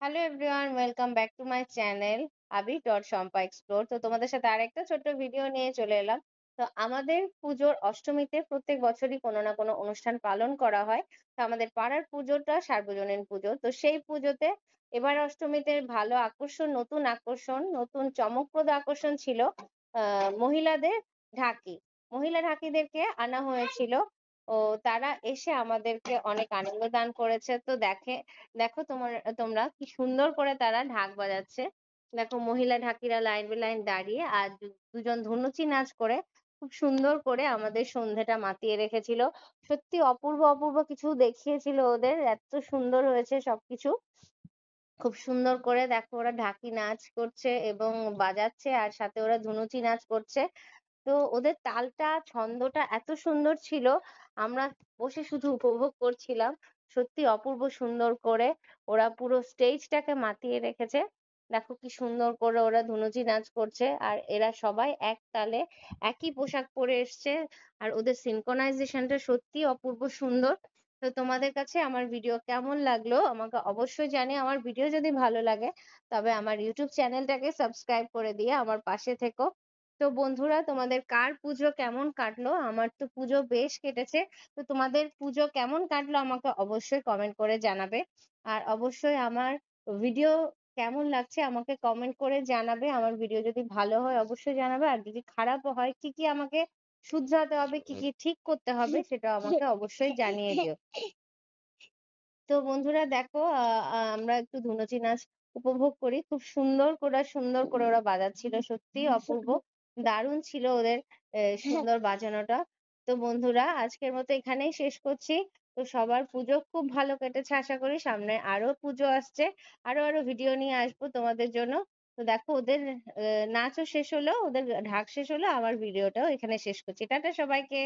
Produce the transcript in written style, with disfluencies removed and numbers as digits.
Hello everyone, welcome back to my channel আবি dot Shampa explore. তো তোমাদের সাথে আরেকটা ছোট্ট ভিডিও নিয়ে চলে এলাম। তো আমাদের পুজোর অষ্টমীতে প্রত্যেক বছরই কোনো না কোনো অনুষ্ঠান পালন করা হয়। তো আমাদের পাড়ার পুজোটা সার্বজনীন পুজো। তো সেই পুজোতে এবার অষ্টমীতে ভালো আকর্ষণ, নতুন আকর্ষণ, নতুন চমকপ্রদ আকর্ষণ ছিল মহিলাদের ঢাকি। মহিলা ঢাকিদেরকে আনা হয়েছিল। ও তারা এসে আমাদেরকে অনেক আনন্দ দান করেছে। তো দেখো তোমরা কি সুন্দর করে তারা ঢাক বাজাচ্ছে। দেখো মহিলা ঢাকিরা লাইন বাই লাইন দাঁড়িয়ে আর দুজন ধুনুচি নাচ করে খুব সুন্দর করে আমাদের সন্ধ্যেটা মাতিয়ে রেখেছিল। সত্যি অপূর্ব অপূর্ব কিছু দেখিয়েছিল ওদের, এত সুন্দর হয়েছে সবকিছু। খুব সুন্দর করে দেখো ওরা ঢাকি নাচ করছে এবং বাজাচ্ছে, আর সাথে ওরা ধুনুচি নাচ করছে। তো ওদের তালটা ছন্দটা এত সুন্দর ছিল, আমরা বসে শুধু উপভোগ করছিলাম। সত্যি অপূর্ব সুন্দর করে ওরা পুরো স্টেজটাকে মাতিয়ে রেখেছে। দেখো কি সুন্দর করে ওরা ধুনুচি নাচ করছে, আর এরা সবাই এক তালে একই পোশাক পরে এসছে। আর ওদের সিনক্রোনাইজেশনটা সত্যি অপূর্ব সুন্দর। তো তোমাদের কাছে আমার ভিডিও কেমন লাগলো আমাকে অবশ্যই জানিও। আমার ভিডিও যদি ভালো লাগে তবে আমার ইউটিউব চ্যানেলটাকে সাবস্ক্রাইব করে দিয়ে আমার পাশে থেকো। তো বন্ধুরা, তোমাদের কার পুজো কেমন কাটলো? আমার তো পুজো বেশ কেটেছে। তো তোমাদের পুজো কেমন কাটলো আমাকে অবশ্যই কমেন্ট করে জানাবে। আর অবশ্যই আমার ভিডিও কেমন লাগছে আমাকে কমেন্ট করে জানাবে। আমার ভিডিও যদি ভালো হয় অবশ্যই জানাবে, আর যদি খারাপও হয় কি কি আমাকে শুধরাতে হবে, কি কি ঠিক করতে হবে সেটা আমাকে অবশ্যই জানিয়ে দিও। তো বন্ধুরা দেখো, আমরা একটু ধুনুচি নাচ উপভোগ করি। খুব সুন্দর করে ওরা বাজাচ্ছিল, সত্যি অপূর্ব দারুণ ছিল ওদের সুন্দর বাজানোটা। তো বন্ধুরা, আজকের মতো এখানেই শেষ করছি। তো সবার পুজো খুব ভালো কেটেছে আশা করি। সামনে আরো পুজো আসছে, আরো আরো ভিডিও নিয়ে আসবো তোমাদের জন্য। তো দেখো ওদের নাচও শেষ হলো, ওদের ঢাক শেষ হলো, আমার ভিডিওটাও এখানে শেষ করছি। টাটা সবাইকে।